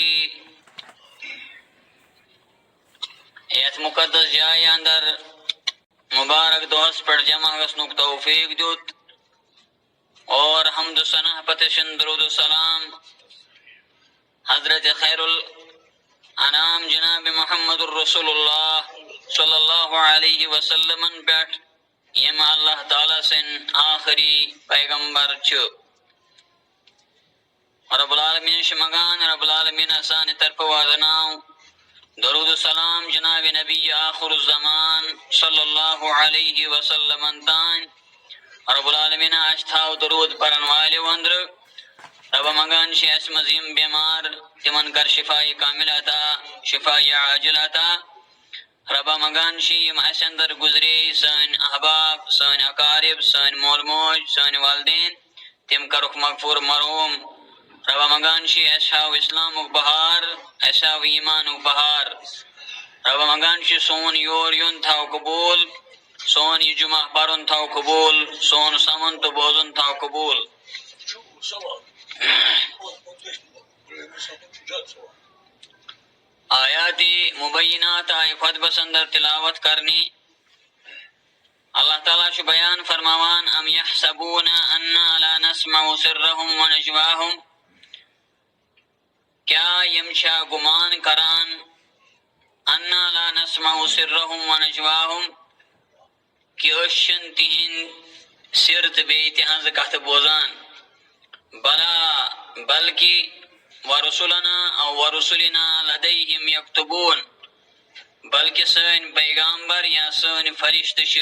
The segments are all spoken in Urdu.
خوشی یت مقدس جائے اندر مبارک دوست پر جمع گسنک توفیق دیت اور حمد و ثنا پتشن درود و سلام حضرت خیر الانام جناب محمد الرسول اللہ صلی اللہ علیہ وسلم پیٹ یم اللہ تعالی سن آخری پیغمبر چھ رب العالمین شمگان رب العالمین آسان طرف وازناو درود و سلام جناب نبی آخر الزمان صلی اللہ علیہ وسلم تان رب العالمین اشتاو درود پرن والے وندر رب مگان شی اس مزیم بیمار تمن کر شفائی کامل عطا شفائی عاجل عطا رب مگان شی یم اس اندر گزرے سن احباب سن اقارب سن مول موج سن والدین تم کرک مغفور مرحوم رب مگان شی اشاو اسلام بہار اشاو ایمان بہار رب مگان شی سون یور یون تھاو قبول سون یہ جمعہ پرن تھاو قبول سون سمن تو بوزن تھاو قبول آیات مبینات آئی خود بسندر تلاوت کرنی اللہ تعالیٰ شو بیان فرماوان ام یحسبون انا لا نسمع سرهم و نجواهم کیا یمشا گمان کران انا لا نسمع سرهم و نجواهم کہ اشن تہن سرت بیت ہنز کہت بوزان بلا بلکہ ورسلنا او ورسلنا لدیہم یکتبون بلکہ سن پیغامبر یا سن فرشتش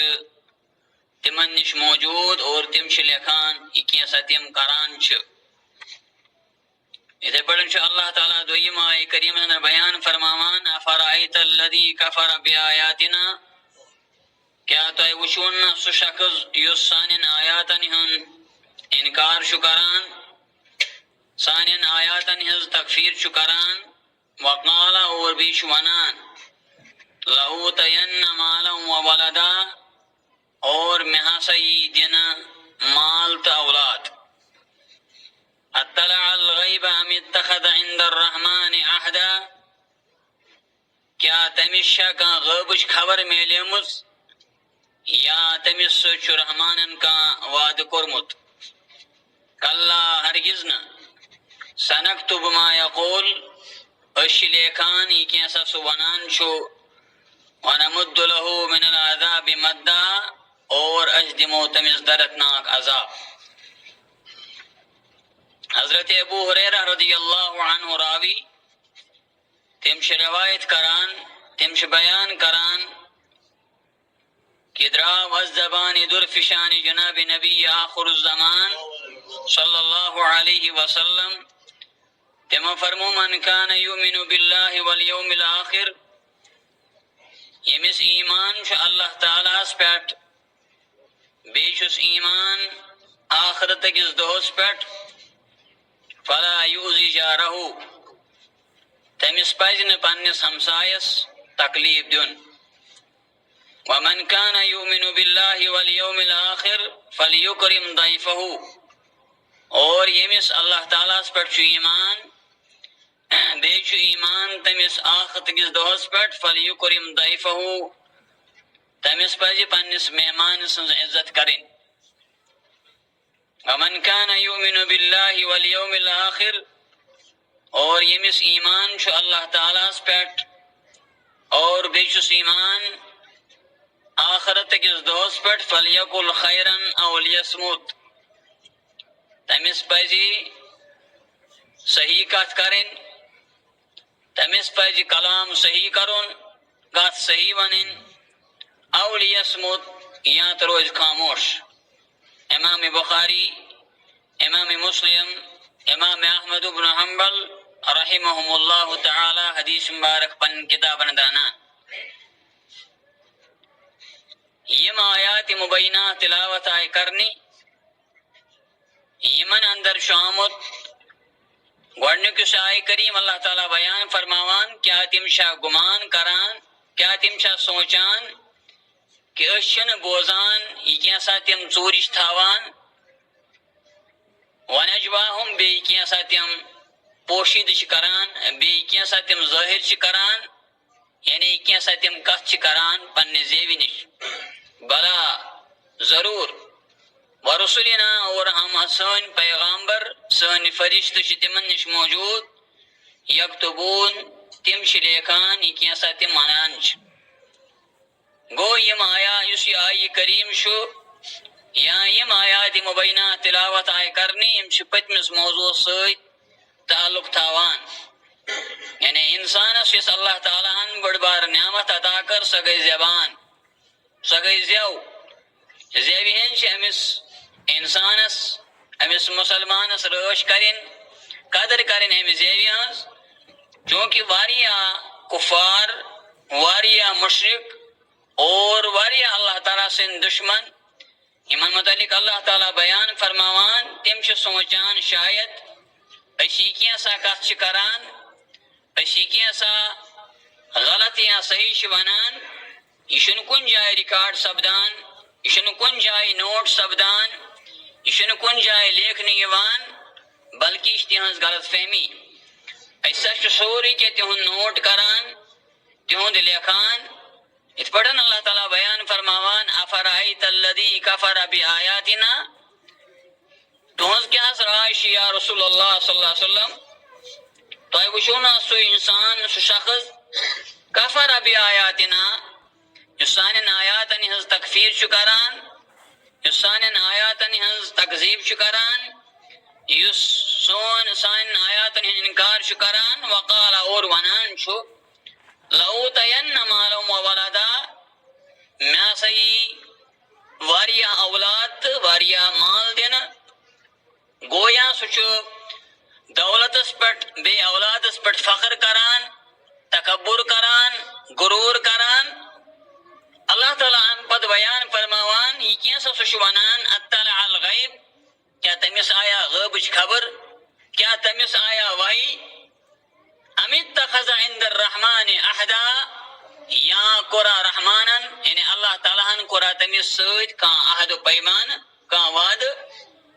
تمن نش موجود اور تم چھ لکھان اکیسا تم کران چھ ادھر پڑھن چھ اللہ تعالیٰ دویم آئے کریم اندر بیان فرماوان افرائیت الذی کفر بیآیاتنا کیا تو وچون سو شخص یس سانین آیاتن ہن انکار شکران سانین آیاتن ہز تکفیر شکران وقال اور بھی شونان لأوتین مالا و ولدا اور محاسی دن مال تا اولاد اطلع الغیب ام اتخذ عند الرحمن عہدا کیا تمشا کا غیبش خبر میلیمز یا تمس سچ رحمانن کا وعد کرمت کلا ہرگز نہ سنکتب ما یقول اش لیکان ای کیسا سبنان شو ونمد له من العذاب مدا اور اجدمو تمس درتناک عذاب حضرت ابو ہریرہ رضی اللہ عنہ راوی تمش روایت کران تمش بیان کران کہ دراو از زبان درفشان جناب نبی آخر الزمان صلی اللہ علیہ وسلم تم فرمو من کان یؤمن باللہ والیوم الاخر یمس ایمان چھ اللہ تعالیٰ اس پیٹ بیشس ایمان آخرت کس دوس پیٹ فلا یؤذی جارہ تمس پزن پنس ہمسایس تکلیف دن ومن كان يؤمن بالله واليوم الآخر فليكرم ضيفه اور یمس اللہ تعالیٰ اس پر چھ ایمان بیچ ایمان تمس آخرت کس دوس پر فليكرم ضيفه تمس پزی پنس مہمان سنز عزت کریں ومن كان يؤمن بالله واليوم الآخر اور یمس ایمان چھ اللہ تعالیٰ اس پر اور بیچ ایمان آخرت کس دوست پر فلیقل خیرن او لیسمت تمس پزی صحیح کات کرن تمس پزی کلام صحیح کرن کات صحیح ونن او لیسمت یا تروز خاموش امام بخاری امام مسلم امام احمد بن حنبل رحمهم اللہ تعالی حدیث مبارک پن کتاب دانان یم آیات مبینہ تلاوت آئے کرنی یمن اندر شامت گوڑنکس آئے کریم اللہ تعالیٰ بیان فرماوان کیا تم شاہ گمان کران کیا تم شاہ سوچان کہ اشن بوزان یہ کیسا تم چورش تھاوان ونجواہم بے کیسا تم پوشید کران بی کینسا تم ظاہر کران یعنی کینسا تم کت کران پنہ زیوی نش بلا ضرور ورسولنا اور ہم سن پیغامبر سن فرشتہ تمن نش موجود یکتبون تم لیکھان یہ کینسا تم ونان گو یم آیا اس یہ آئی کریم شو یا یم آیات مبینات تلاوت آئے کرنی یم پتمس موضوع ست تعلق تھاوان یعنی انسانس یس اللہ تعالیٰ ہن بڑ بار نعمت عطا کر سہ گئی زبان سہ گئی زیوی ہن امس انسانس امس مسلمانس رٲچھ کرن قدر کرن امس زیوی ہنز چونکہ واریاہ کفار واریاہ مشرک اور واریاہ اللہ تعالیٰ سن دشمن یمن متعلق اللہ تعالیٰ بیان فرماوان تم سوچان شاید اسی کینسا کت کران اسی کینسا غلط یا صحیح ونان یہ کن جائے ریکارڈ سپدان یہ کن جائے نوٹ سپدان یہ کن جائے لیکھنے یوان بلکہ یہ تہذ غلط فہمی ایسا سوری کہ تہد نوٹ کران تہد لیکھان ات پڑھن اللہ تعالیٰ بیان فرماوان افرائیت الذی کفر بآیاتنا تہذ کیا رائے یا رسول اللہ صلی اللہ علیہ وسلم تہ وچھو نا سو انسان سو شخص کفر بآیاتنا یس سانن آیاتن ہز تکفیر کران یس سانن آیاتن ہز تکذیب کران یس سانن آیاتن ہز انکار کران وقال اور ونان چھو لأوتین مالا وولدا میں سی واریاہ اولاد واریاہ مال دینا گویا سہ دولتس پٹ بے اولادس پٹ فخر کران تکبر کران غرور کران اللہ تعالیٰ ان پد بیان فرماوان یہ کینسا سہ ونان اطلع الغیب کیا تمس آیا غیبچ خبر کیا تمس آیا وحی ام اتخذ عند الرحمن عہدا یا قرا رحمانن یعنی اللہ تعالیٰ ہن قرا تمس ست کان عہد و پیمان کان وعد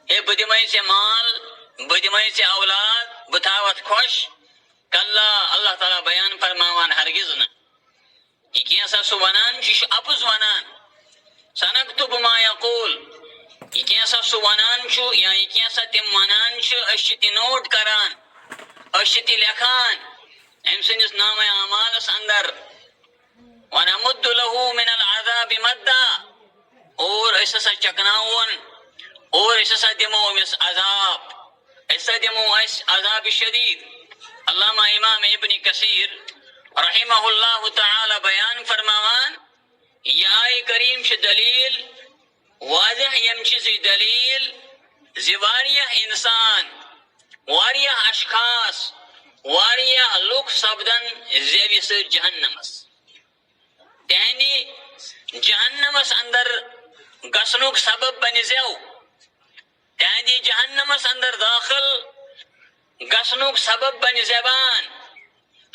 ہے بہ دمے ژے مال بہ دمے ژے اولاد بہ تھاوت خوش کلا اللہ تعالیٰ بیان فرماوان ہرگز نہ یہ کینسا سہ ونان یہ اپز ونان سنکتب ما یقول یہ کینسا سہ ونان یا یہ کینسا تم ونان اس تہ نوٹ کران اس تہ لکھان ام سندس نام اعمالس اندر ونمد له من العذاب مدا اور اس ہسا چکناون اور اس ہسا دمو امس عذاب اس دمو اس عذاب شدید علامہ امام ابن کثیر رحمہ اللہ تعالی بیان فرماوان یہ آئے کریم چھ دلیل واضح یم چھ دلیل زی واریاہ انسان واریاہ اشخاص واریاہ لوک سپدن زیوی سے جہنمس تہندی جہنمس اندر گسنک سبب بن زیو تہندی جہنمس اندر داخل گسنک سبب بن زبان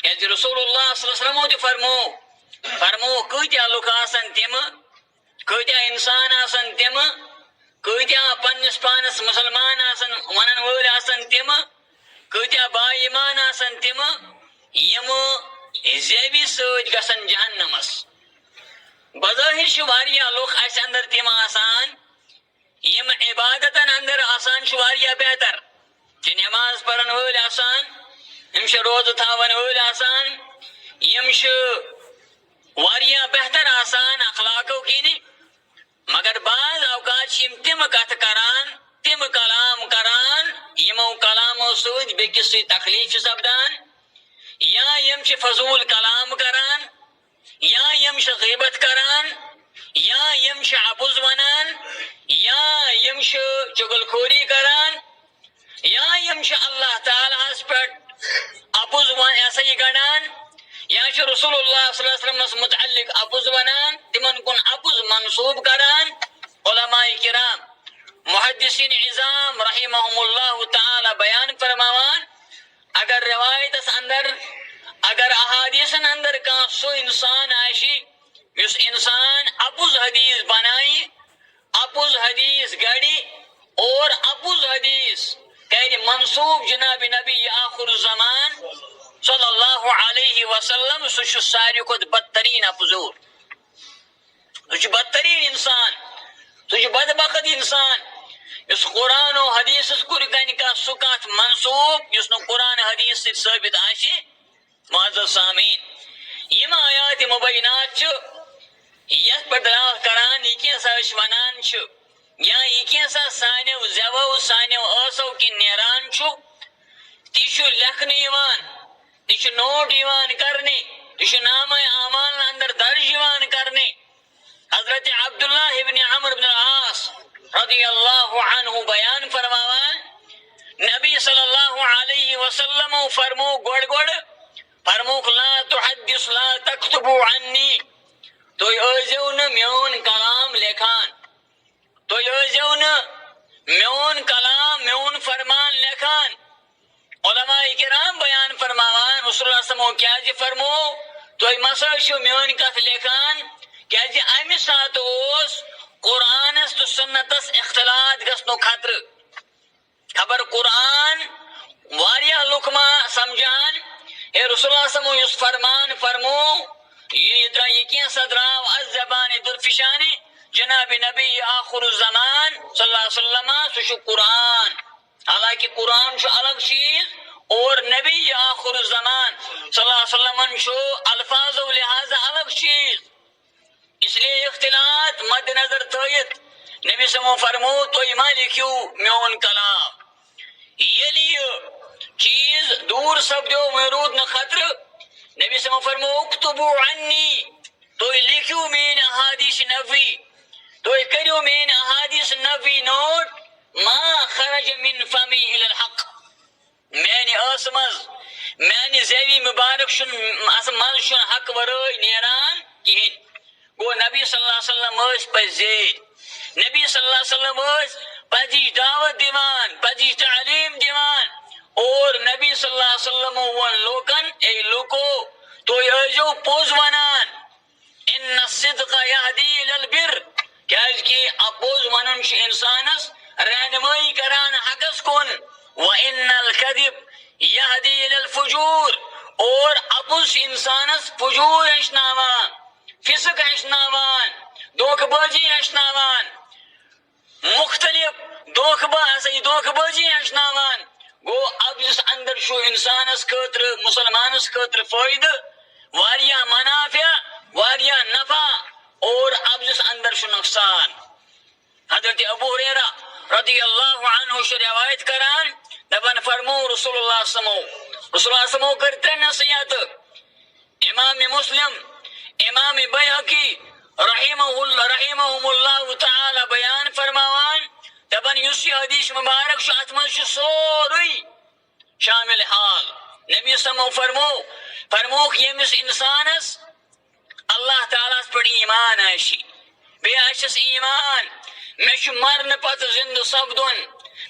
کہ رسول اللہ صلی اللہ علیہ وسلم فرمو کتیا لوک آسن تم کتیا انسان آسن تم کتیا پنس پانس مسلمان آسن ونن وول آسن تم کتیا با ایمان آسن تم یم زیوی ست گسن جہنمس بظاہر واریاہ لوک اس اندر تم آسان یم عبادتن اندر آسان واریاہ بہتر چھ نماز پڑھن وول آسان یم روزہ تھاون وول آسان یم واریاہ بہتر آسان اخلاقو کینی مگر بعض اوقات یم تم کت کران تم کلام کران یمو کلامو ست بیکس تکلیف سپدان یا یم فضول کلام کران یا یم غیبت کران یا یم ابوز ونان یا یم چغل خوری کران یا یم اللہ تعالیٰ پٹ ابوز ایسا ہی گڑان یا رسول اللہ صلی اللہ علیہ وسلم متعلق ابوز ونان تمن کن ابوز منصوب کران علماء کرام محدثین عظام رحمہم اللہ تعالی بیان فرماوان اگر روایت اندر اگر احادیث اندر کان سو انسان آشی اس انسان اپوز حدیث بنائی اپوز حدیث گڑی اور اپوز حدیث کر منصوب جناب نبی آخر الزمان صلی اللہ علیہ وسلم سہ ساروی کھت بدترین افضور، سہ بدترین انسان، سہ بدبخت انسان اس قرآن و حدیث کور کن کا سہ کت منصوب اس نو قرآن حدیث ست ثابت آشی۔ معزز سامعین، یم آیات مبینات یت پر دلال کران یہ کیسا ونان یا یہ کیسا سانو زیو سانو آسو کن نیران تی لکھنے یوان، تی نوٹ یوان کرنے، تی نام اعمال اندر درج یوان کرنے۔ حضرت عبداللہ ابن عمر بن العاص رضی اللہ عنہ بیان فرماوان نبی صلی اللہ علیہ وسلم فرمو گوڑ گوڑ فرموک لا تحدث لا تکتبو عنی، تو ازیو نا میون کلام لکھان، تو ازیو نا میون کلام میون فرمان لکھان۔ علماء کرام بیان فرماوان رسول اللہ صلی اللہ علیہ وسلم کیا جی فرمو تو مسا شو میون کت لکھان کیا جی امی سات اس قرآنس تو سنتس اختلاط گسنو خطر، خبر قرآن واریا لکما سمجھان اے رسول اللہ صلی اللہ علیہ وسلم اس فرمان فرمو یہ کیسا دراو از زبان درفشانی جناب نبی آخر الزمان صلی اللہ علیہ وسلم سو قرآن، حالانکہ قرآن شو الگ چیز اور نبی آخر الزمان صلی اللہ علیہ وسلم شو الفاظ و لحاظ الگ چیز، اس لیے اختلاط مد نظر تھیت نبی سمو فرمو تو ما لکھیو میون کلام، یلی چیز دور سپدو مرود نہ خطر نبی سمو فرمو اکتبو عنی، تو لکھیو مین احادیث نبی، تو کریو مین احادیث نبی نوٹ ما خرج من فمی الى الحق، میانی آسمز میانی زیوی مبارک شن من شن حق ورای نیران کہین۔ گو نبی صلی اللہ علیہ وسلم اس پزید، نبی صلی اللہ علیہ وسلم اس پزیش دعوت دیوان، پزیش تعلیم دیوان، اور نبی صلی اللہ علیہ وسلم ون لوکن اے لوکو تو ایجو پوز ونان ان الصدق یہدی للبر، کیاز کی اپوز ونن انسانس رہنمائی کران حقس کن، وان الکذب یہدی للفجور، اور اپوز انسانس فجور ہشناوان، فسق ہشناوان، دوکھ بازی ہشناوان، مختلف دوکھ بازی ہشناوان۔ گو اب جس اندر شو انسانس خاطر مسلمانس خاطر فائدہ واریا منافع واریا نفع، اور اب جس اندر شو نقصان۔ حضرت ابو ہریرہ رضی اللہ عنہ شو روایت کران دبن فرمو رسول اللہ صلی اللہ علیہ وسلم، رسول اللہ صلی اللہ علیہ وسلم کرتے نصیحت، امام مسلم امام بیہقی رحمہم اللہ تعالی بیان فرماوان دبن یسی حدیث مبارک شو اتمن شو سوری شامل حال نبی صلی اللہ علیہ وسلم فرموک یمس انسانس اللہ تعالیٰ پر ایمان آشی، بے آشس ایمان میں مرن پت زند سپدن،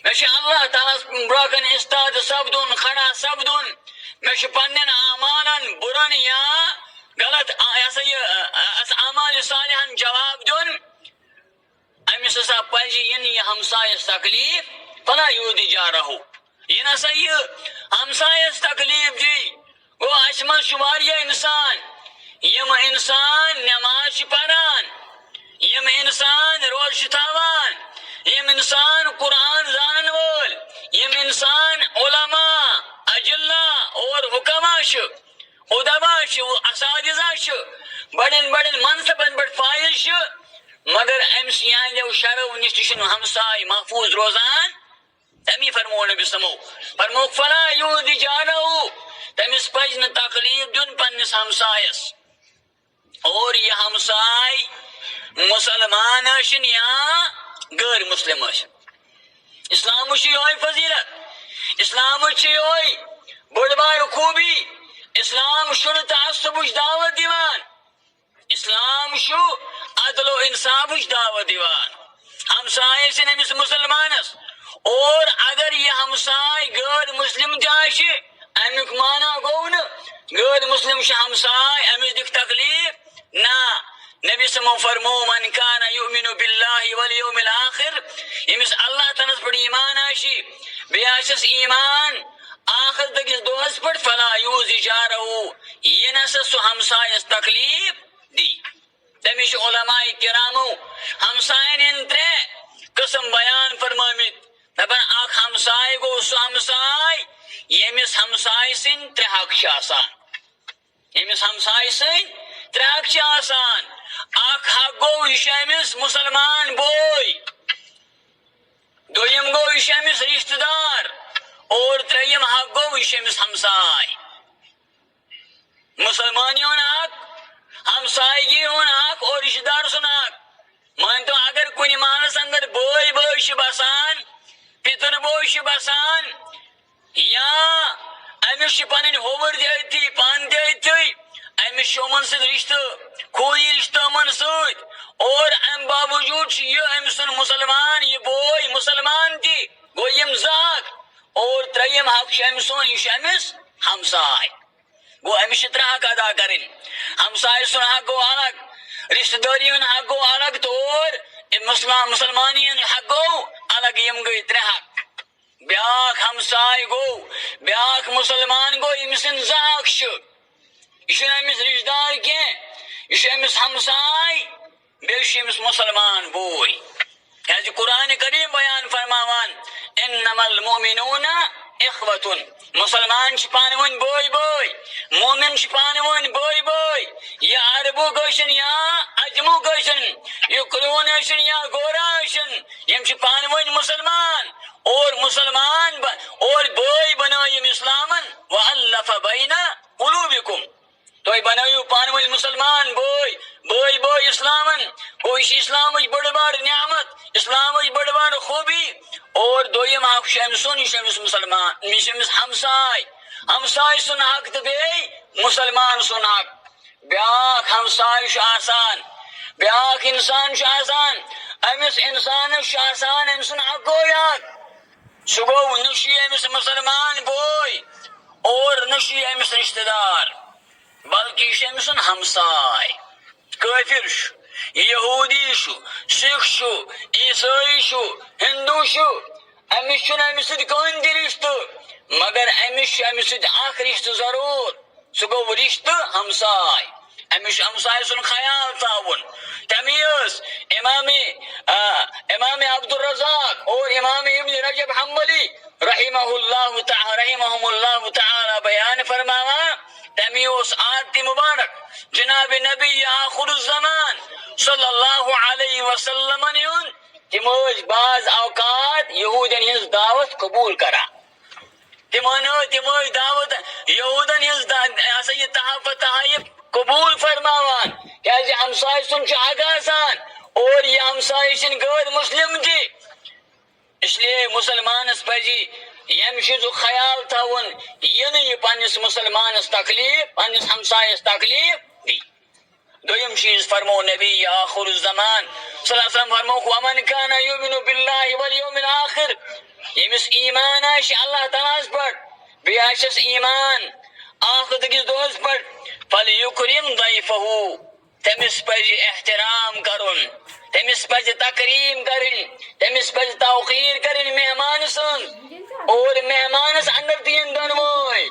میں اللہ تعالیٰ براکن استاد سپدن کھڑا سپدن، میں پنن اعمالن برن یا غلط اعمال صالحن جواب دن، امس ہسا پزی یہ ہمسایس تکلیف فلا یودی جا رہو، یہ نسا یہ ہمسایس تکلیف دی۔ گو اس من شماریہ انسان یم انسان نماز پران، یم انسان روز تھاوان، یم انسان قرآن زانن وول، یم انسان علماء اجلہ اور حکماء ادباء اساتذہ بڑن بڑن منصبن بڑ فائز مگر امس یہاں شرو نش ہمسائے محفوظ روزان، تمی فرمو نبی سمو فرمو فلا یودی جارہو، تمس پز نہ تکلیف دن پنس ہمسایس، اور یہ ہمسائے مسلمان اشن یا غیر مسلم اشن۔ اسلام یہ فضیلت، اسلام یہ بڑ بار خوبی، اسلام شو تعصب دعوت دیوان، اسلام شو عدل و انصاف دعوت دیوان ہمسائے سے نمس مسلمانس، اور اگر یہ ہمسائے غیر مسلم جائش امیک مانا گو نا غیر مسلم ہمسائے امس دکھ تکلیف نا، نبی سمو فرمو من کان یؤمن باللہ والیوم الاخر یمس اللہ تعالیٰ پر ایمان آشی بیاشس ایمان آخر دکس دوہس پر فلا یوزی جارہو یہ نسا سو ہمسایس تکلیف دی. تمیش علماء کرامو ہمسائن ان ترے قسم بیان فرمامت دپن اخ ہمسائے گو سو ہمسائے یمس ہمسائے سن ترے حق آسان. یمس ہمسائے سن ترے حق آسان. اخ حق گو یہ امس مسلمان بوئی، دویم گو یہ امس رشتہ دار، اور تریم حق گو یہ امس ہمسائے. مسلمانیوں حق، ہمسائیگی ہون حق اور رشتہ دار سن حق. مانتو اگر کنی محلس اندر بوئی بوئی بسان، پتر بوئی بسان، یا امس پن ہوور دیتی پان دیتی امس یمن ست رشتہ خوی رشتہ امن ست، اور ام باوجود یہ ام سن مسلمان یہ بوئی مسلمان تی گو یم زاک، اور تریم حق ام سن یہ امس ہمسائے گو امس ترے حق ادا کرن. ہمسائے سن حق گو الگ، رشتہ داری حق گو الگ، تو اور مسلمانی حق گو الگ. یم گئی ترے حق. بیاکھ ہمسائے گو بیاکھ مسلمان گو یم سن زاک یہ امس رشتہ دار کی یہ امس ہمسائے بیش امس مسلمان بوئی. کیازِ قرآن کریم بیان فرماوان انما المؤمنون اخوتن، مسلمان پانون بوئی بوئی، مومن پانون بوئی بوئی. یہ عربو گوشن یا اجمو گوشن، یہ قرون اشن یا گورا اشن، یم پانون مسلمان اور مسلمان اور بوئی بنائیم اسلامن وَأَلَّفَ بَيْنَ قُلُوبِكُمْ. تو بنائیو پانون مسلمان بوئی بوئی بوئی اسلامن. کوئی اسلام بڑ بار نعمت، اسلام بڑ بار خوبی. اور دویم حق شم سن شمس مسلمان شمس ہمسائے، ہمسائے سن حق تو بی مسلمان سن حق. بیاکھ ہمسائے آسان، بیاکھ انسان آسان، امس انسان آسان ام سن حق گو یاد. سہ گو نشی امس مسلمان بوئی اور نشی امس رشتہ دار، بلکہ یہ ام سن ہمسائے. کافر یہودی سکھ عیسائی ہندو امس امس ست کہین تہ رشتہ، مگر امس امس ست اخ رشتہ ضرور، سہ گو رشتہ ہمسائے. امس ہمسائے سن خیال تھاون. تمیز امام عبدالرزاق اور امام ابن رجب حنبلی رحمہم اللہ تعالی بیان فرماوا تمیوس آیت مبارک جناب نبی آخر الزمان صلی اللہ علیہ وسلم تموز بعض اوقات یہودین ہنز دعوت قبول کرا. تموز دعوت یہودین ہنز تحائف قبول فرماوان کیازِ ہمسائے سن حق آسان اور یہ ہمسائے سن غیر مسلم تھی. اس لیے مسلمانس پزی یم چیز خیال تھاون یہ پنس مسلمانس تکلیف پنس ہمسائس تکلیف دی. دویم چیز فرمو نبی آخر الزمان صلی اللہ علیہ وسلم فرمو ومن کان یؤمن باللہ والیوم الاخر یمس ایمان آش اللہ تعالیٰ پر بیاشس ایمان آخر کس دوز پر فلیکرم ضیفہ تمس پزِ احترام کرن، تمس پزِ تکریم کرن، تمس پزِ توقیر کرن مہمان سن. اور مہمانس اندر تین دنوئی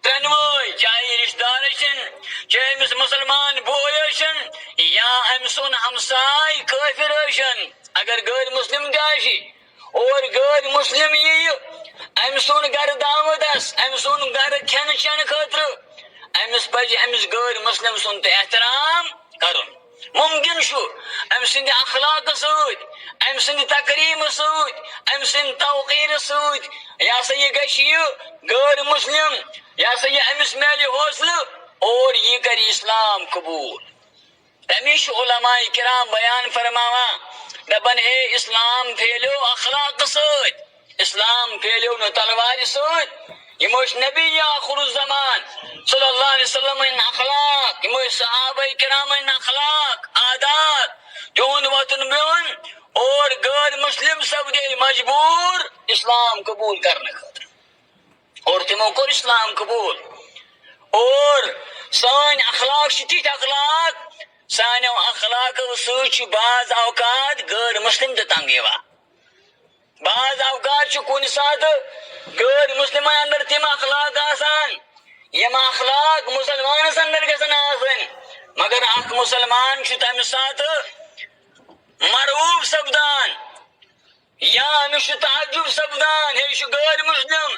تنوئی چاہے رشتہ دار چاہے امس مسلمان بوئی یا ام سن ہمسائے کافر اگر غیر مسلم تاشی اور غیر مسلم یہ ام سن گر دعوت ام سن گر کھین چین خاطر امس پزِ امس غیر مسلم سن تو احترام کرن. ممکن ام سند اخلاق ست ام سند تقریم ست ام سند توقیر ست یا سا یہ گشی غیر مسلم یا سا یہ امس میل حوصلہ اور یہ کر اسلام قبول. تمیش علماء کرام بیان فرماوا دپن ہے اسلام پھیلو اخلاق ست، اسلام پھیلو نو تلوار ست. یموش نبی آخر الزمان صلی اللہ علیہ وسلم ان اخلاق، یموش صحابہ کرام ان اخلاق عادات جون وطن بیون اور غیر مسلم سب دے مجبور اسلام قبول کرنے خاطر اور تمو کور اسلام قبول. اور سان اخلاق تیت اخلاق سانو اخلاقو سی بعض اوقات غیر مسلم تنگ یوان بعض اوقات کن سات غیر مسلم اندر تم اخلاق آسان یم اخلاق مسلمانس اندر گژھن آسن مگر اخ مسلمان تمہ سات مرعوب سپدان یا امس تعجب سپدان ہے یہ غیر مسلم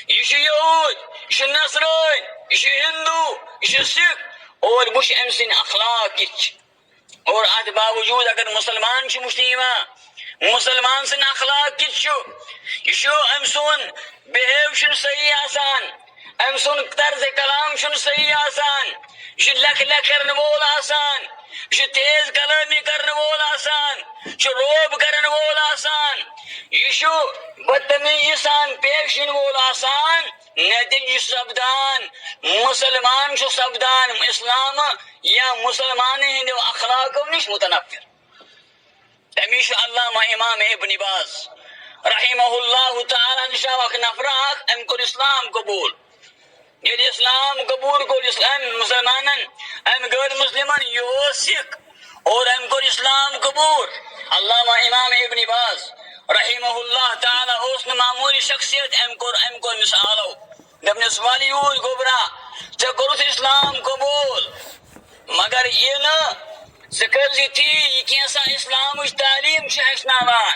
یہ یہود یہ نصران یہ ہندو یہ سکھ اور وچ ام سن اخلاق کچھ اور ات باوجود اگر مسلمان وچھن مسلمان سن اخلاق کچھ یہ ام سون بہیو صحیح آسان ام سن طرز کلام صحیح آسان یہ لکھ لکھ کرن وول آسان یہ تیز کلامی کرن وول آسان یہ روب کرن وول آسان یہ بدتمیزی سان پیش ین وول آسان نتیجہ سپدان مسلمان سپدان اسلام یا مسلمان ہند اخلاقو نش متنفر تمیش علامہ امام ابن باز رحمہ اللہ تعالی نشا اخ نفر ام کور اسلام قبول یل اسلام قبول کور اسلام مسلمان ام غیر مسلمان یہ سکھ اور ام کور اسلام قبول علامہ امام ابن باز رحمہ اللہ تعالی اس معمولی شخصیت ام کور مثالو دپنس والیود گوبرا ژے کورُتھ اسلام قبول مگر یہ نا ژٕ کٔرزِ تی یہ کینٛژھا اسلامٕچ تعلیٖم چھِ ہیٚچھناوان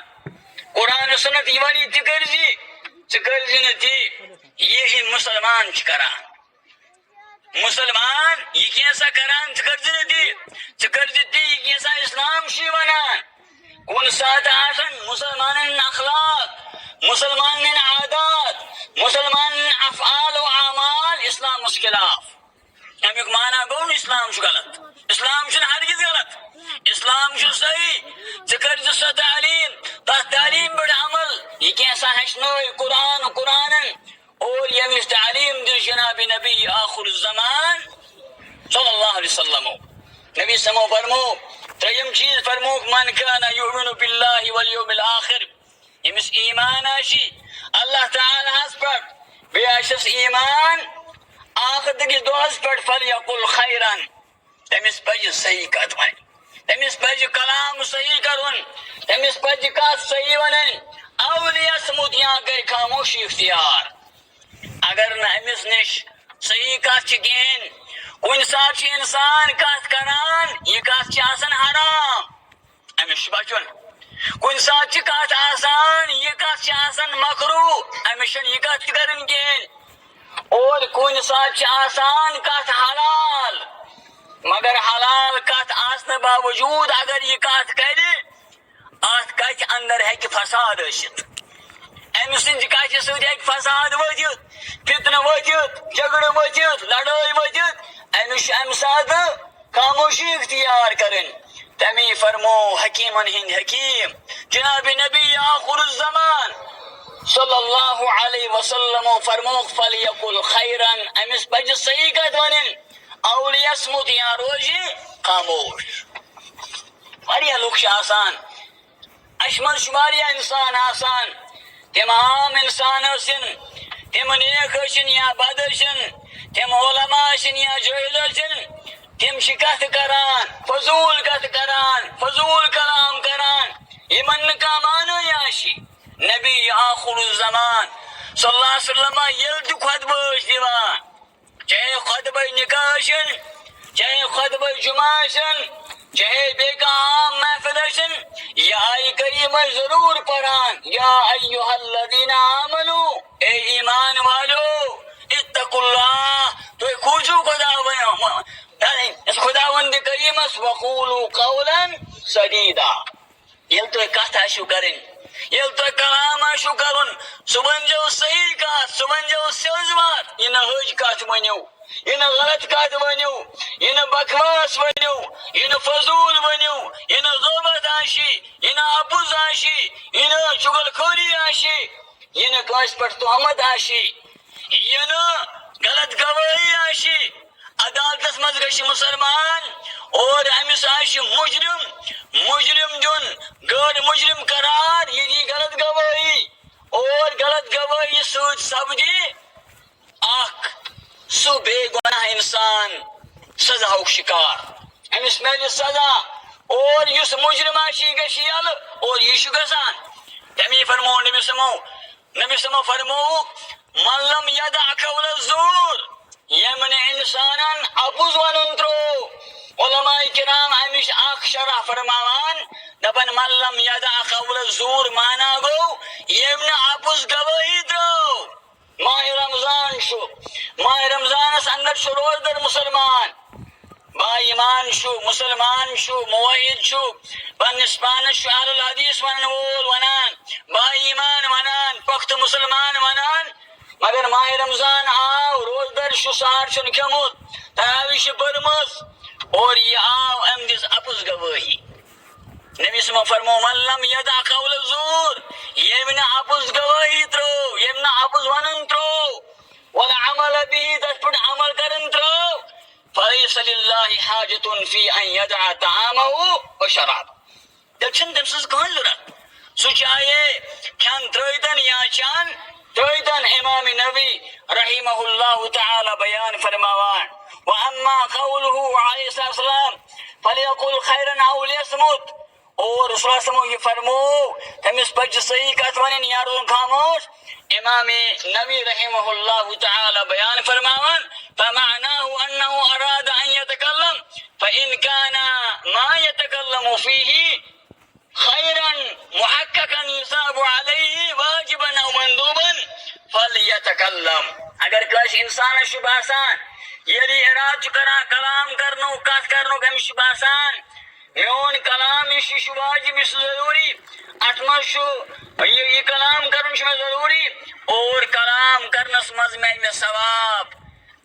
قرآن سنت یہ ولی تہِ کٔرزِ ژٕ کٔرزِ نہٕ تی یہ مسلمان چھ کران مسلمان یہ کینٛژھا کران ژٕ کٔرزِ نہٕ تی ژٕ کٔرزِ تی یہ کینٛژھا اسلام چھ ونان کُنہِ ساتہٕ آسن مسلمانن اخلاق مسلمانن عادات مسلمانن افعال و اعمال اسلامس خلاف امیک معنی گو اسلام چھ غلط اسلام چھ ہرگز غلط اسلام چھ صحیح ژٕ کٔرزِ سۄ تعلیٖم تتھ تعلیٖم پٮ۪ٹھ عمل یہ کینٛژھا ہیٚچھنٲے قرآنن اور یمس تعلیم دل جناب نبی آخر الزمان صلی اللہ علیہ وسلم نبی سمو فرمو تریم چیز فرموک من کان یؤمن باللہ والیوم الاخر یمس ایمان آشی اللہ تعالی ہس پر بیاشس ایمان آخرت کس دوہس پر فلیقل خیرن تمس پج صحیح کت ون تمس پج کلام صحیح کرون تمس پج کت صحیح ونن اولیسمت یا کر خاموشی اختیار اگر نہ امس نش صحیح کت کہین کن سات انسان کت کران یہ کت حرام امس بچن کن سات کت آسان یہ کت مکرو امس یہ کت کرن کہین اور کن سات آسان کت حلال مگر حلال کت آسن باوجود اگر یہ کت کر ات کت اندر ہیکہ فساد ٲسِتھ ام سند کتھ سۭتۍ ہیکہِ فساد ؤتھِتھ فتنہٕ ؤتھِتھ جھگڑٕ ؤتھِتھ لڑٲے ؤتھِتھ امس چھُ امہِ ساتہٕ خاموشی اختیار کرٕنۍ تمی فرمو حکیمن ہند حکیم جناب نبی آخر الزمان صلی اللہ علیہ وسلم فرموک فلیقل خیرن امس پزِ صحیح کتھ ونٕنۍ او لیصمت یا روزِ خاموش واریاہ لُکھ چھِ آسان اَسہِ منٛز چھُ واریاہ انسان آسان تم عام انسان ٲسِن تم نیک ٲسِن یا بد ٲسِن تم علماء ٲسِن یا جٲہل ٲسِن تم چھِ کتھ کران فضول کتھ کران فضول کلام کران یمن نہٕ کانٛہہ معنی آسہِ نبی آخر الزمان صلی اللہ علیہ وسلم ییٚلہِ تہِ خۄطبہٕ ٲسۍ دِوان چاہے خطبہ نکاح ٲسِن چاہے خطبہ جمعہ ٲسِن چاہے بے عام محفل ٲسِن یہ آیہِ کریمہ ضرور پران یا ایھا الذین آمنو اے ایمان والو اتقوا اللہ تُہۍ کھوٗژِو خداوند کریمس وقولوا قولا سدیدا ییٚلہِ تُہۍ کتھ آسِو کرٕنۍ ییٚلہِ تۄہہِ کلام آسِو کرُن سُہ ؤنۍزیو صحیح کتھ سُہ ؤنۍزیو سیٚود وتھ یہِ نہٕ ۂج کتھ ؤنِو یہ نہ غلط کت ونیو یہ نہ بکواس ونیو یہ نہ فضول ونیو یہ نہ غیبت آشی یہ نہ اپوز آشی یہ نہ چغل خوری آشی یہ نہ کٲنٛسہِ پٮ۪ٹھ تہمت آشی یہ نہ غلط گوٲہی آشی عدالتس منٛز گژھِ مسلمان اور أمس آسہِ مجرم دیُن غٲر مجرم قرار یہِ دی غلط گوٲہی اور غلط گوٲہی سۭتۍ سپدِ اکھ سُہ بے گۄناہ انسان سزاہُک شکار امس میل سزا اور اس مجرم گش یل اور یہ گسان تمی فرمو نبی سمو فرمو من لم یدع قول الزور یمن انسانن اپوز ونن ترو علماء کرام ہمیش اخ شرح فرماوان دپن من لم یدع قول الزور مانا گو یمن اپوز گواہی ترو ماہ رمضان شو ماہ رمضان اندر شو روز در مسلمان با ایمان شو مسلمان شو موحد شو پنس پانس شو اہل الحدیث ونن وول ونان با ایمان ونان پخت مسلمان ونان مگر ماہ رمضان آو روز در شو سار چن کمت تراویش پرمز اور یہ آو ام دس اپس گواہی نبی سما فرمو من لم یدع قول الزور یمنا اپس گواہی ترو یمنا اپس ونن ترو والعمل به دس پر عمل کرن ترو فليس لله حاجة في أن يدع طعامه وشرابه تب چھن تم سز کون لرا سوچائے کھان ترویدن یا چان ترویدن امام نبی رحمہ اللہ تعالی بیان فرماوان وَأَمَّا قَوْلُهُ علیہ السلام فَلْيَقُلْ خَيْرًا أَوْ لِيَصْمُتْ اور رسول اللہ صلی اللہ علیہ وسلم یہ فرمو تمس پچ صحیح کت ونن یا روزن خاموش امام نبی رحمہ اللہ تعالی بیان فرماوان فمعناه انه اراد ان يتكلم فان كان ما يتكلم فيه خيرا محققا يصاب عليه واجبا او مندوبا فليتكلم اگر کاش انسان شباسان یعنی اراد کرا کلام کرنو کات کرنو کم شباسان میون کلام یہ واجب اس ضروری اتمن شو یہ کلام کرن شو ضروری اور کلام کرنس مز میں ثواب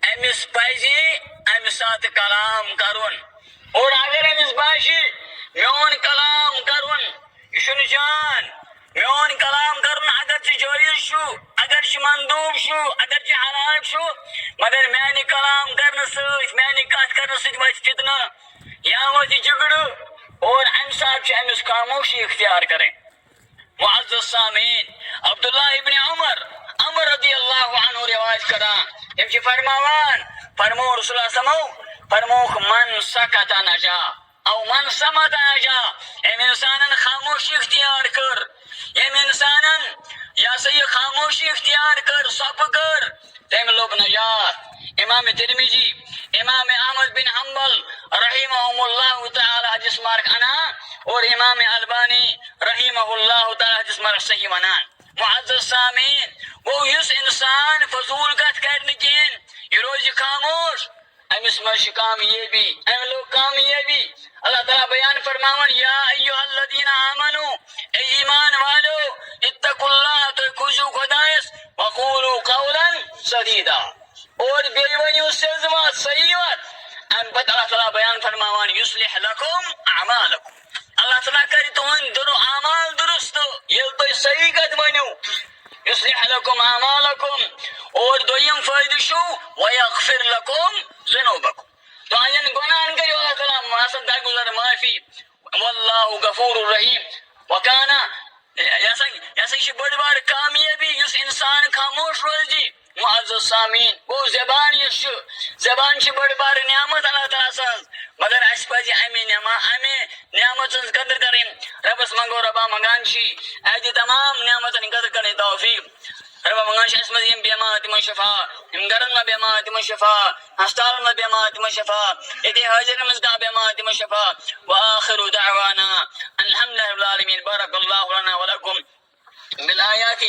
امس پزی امس سات کلام کرن اور اگر امس باشی میون کلام کرن یہ جان میون کلام کرن اگر چھ جائز شو اگر چھ مندوب شو اگر چھ حلال شو مگر میں کلام کرن ست میں کات کرن ست وچ فتنہ یا وہ جھگڑ اور انصاف امس خاموشی اختیار کریں معزز سامعین عبداللہ ابن عمر رضی اللہ عنہ روایت کرا ہم فرماوان فرمو رسول اللہ سمو فرموک من سکت نجا او من سمت نجا ام انسانا خاموشی اختیار کر ام انسانا یا سی خاموشی اختیار کر سب کر تم لوگ نجات امام ترمذی امام احمد بن حنبل رحمهم اللہ تعالی حدیث مارک انا اور امام البانی رحمہ اللہ تعالی حدیث مارک صحیح منان معزز سامعین وہ اس انسان فضول کت کرنے کین یہ روز خاموش امس مش کامیابی ام لوگ کامیابی اللہ تعالی بیان فرماون یا ایھا الذین آمنو اے ایمان والو اتقوا اللہ تخشوا خدایس وقولوا قولا سدیدا اور بیونیو سزما صحیح بات ام پتہ اللہ تعالی بیان فرماوان یصلح لکم اعمالکم اللہ تعالی کری تمہن درو اعمال درست یل تو صحیح کت ونیو یصلح لکم اعمالکم اور دویم فائدہ شو ویغفر لکم ذنوبکم تو آئین گناہن کری اللہ تعالی معاصد درگزر معافی واللہ غفور الرحیم وکانا ایسا یہ بڑی بار کامیابی اس انسان خاموش روز جی معزز سامین وہ زبان یہ زبان چھ بڑی بار نعمت اللہ تعالیٰ سن مگر اس پہ امی نعمت سن قدر کریں ربس منگو ربا منگان چی ایدی تمام نعمت قدر کریں توفیق ربا منگان چی اسمد یم بیمات مشفا یم گرن میں بیمات مشفا ہستال میں بیمات مشفا ایدی حاضر مزدہ بیمات مشفا وآخر دعوانا الحمدللہ رب العالمین بارک اللہ لنا ولکم بالآیات